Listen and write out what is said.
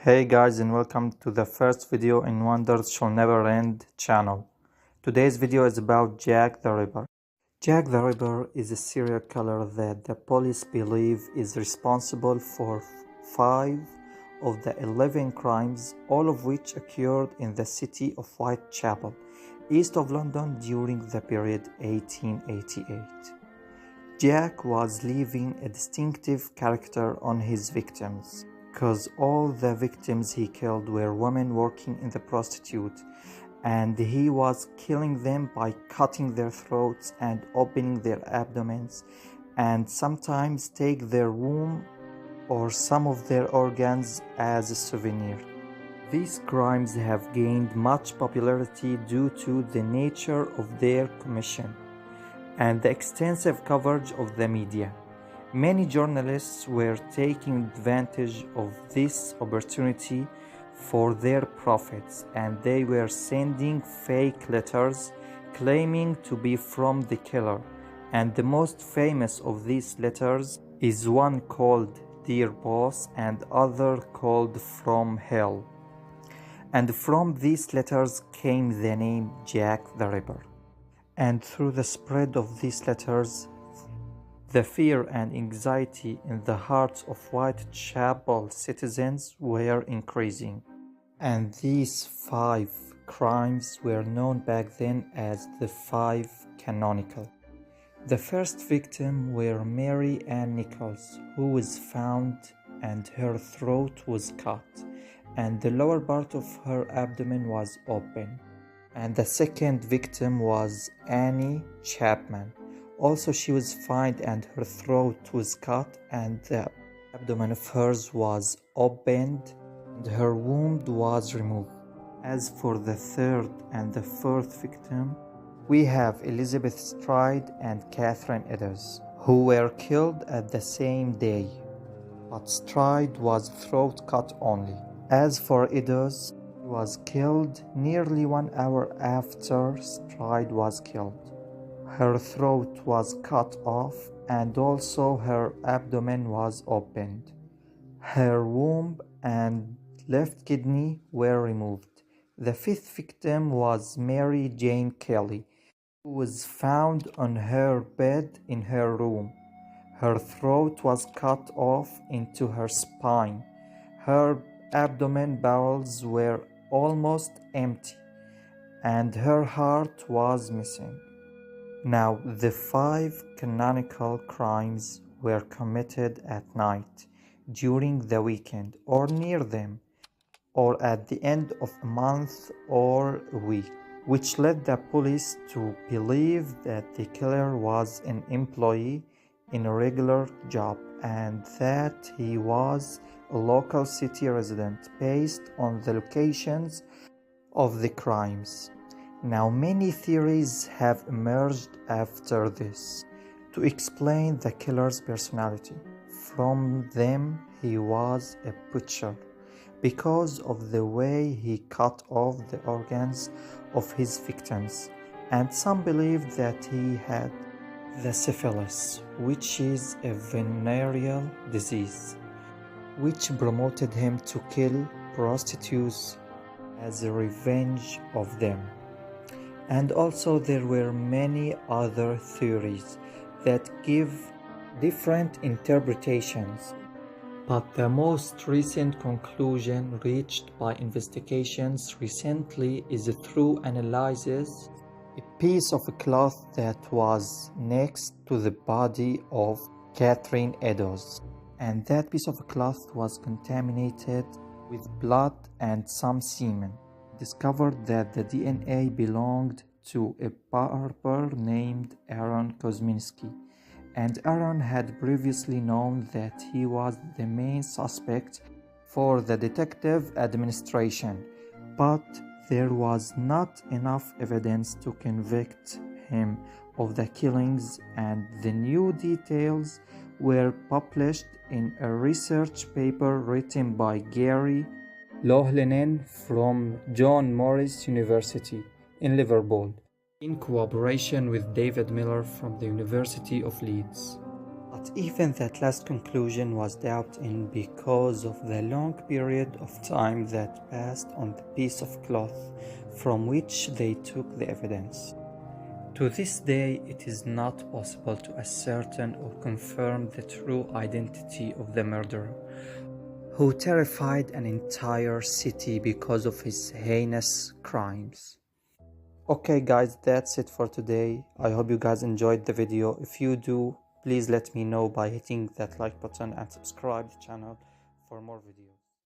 Hey guys, and welcome to the first video in Wonders Shall Never End channel. Today's video is about Jack the Ripper. Jack the Ripper is a serial killer that the police believe is responsible for 5 of the 11 crimes, all of which occurred in the city of Whitechapel, east of London during the period 1888. Jack was leaving a distinctive character on his victims, because all the victims he killed were women working in the prostitute, and he was killing them by cutting their throats and opening their abdomens, and sometimes take their womb or some of their organs as a souvenir. These crimes have gained much popularity due to the nature of their commission and the extensive coverage of the media. Many journalists were taking advantage of this opportunity for their profits, and they were sending fake letters claiming to be from the killer. And the most famous of these letters is one called Dear Boss and other called From Hell. And from these letters came the name Jack the Ripper. And through the spread of these letters, the fear and anxiety in the hearts of Whitechapel citizens were increasing. And these 5 crimes were known back then as the 5 canonical. The first victim were Mary Ann Nichols, who was found and her throat was cut, and the lower part of her abdomen was open. And the second victim was Annie Chapman. Also, she was found and her throat was cut, and the abdomen of hers was opened and her womb was removed. As for the third and the fourth victim, we have Elizabeth Stride and Catherine Eddowes, who were killed at the same day, but Stride was throat cut only. As for Eddowes, she was killed nearly 1 hour after Stride was killed. Her throat was cut off and also her abdomen was opened. Her womb and left kidney were removed. The fifth victim was Mary Jane Kelly, who was found on her bed in her room. Her throat was cut off into her spine. Her abdomen bowels were almost empty, and her heart was missing. Now, the 5 canonical crimes were committed at night, during the weekend, or near them, or at the end of a month or a week, which led the police to believe that the killer was an employee in a regular job and that he was a local city resident based on the locations of the crimes. Now, many theories have emerged after this to explain the killer's personality. From them, he was a butcher because of the way he cut off the organs of his victims, and some believed that he had the syphilis, which is a venereal disease, which promoted him to kill prostitutes as a revenge of them. And also there were many other theories that give different interpretations. But the most recent conclusion reached by investigations recently is through analysis a piece of cloth that was next to the body of Catherine Eddowes. And that piece of cloth was contaminated with blood and some semen. Discovered that the DNA belonged to a barber named Aaron Kosminski, and Aaron had previously known that he was the main suspect for the detective administration, but there was not enough evidence to convict him of the killings, and the new details were published in a research paper written by Gary Loughlinane from John Morris University in Liverpool, in cooperation with David Miller from the University of Leeds. But even that last conclusion was doubted in because of the long period of time that passed on the piece of cloth from which they took the evidence. To this day, it is not possible to ascertain or confirm the true identity of the murderer, who terrified an entire city because of his heinous crimes. Okay guys, that's it for today. I hope you guys enjoyed the video. If you do, please let me know by hitting that like button and subscribe the channel for more videos.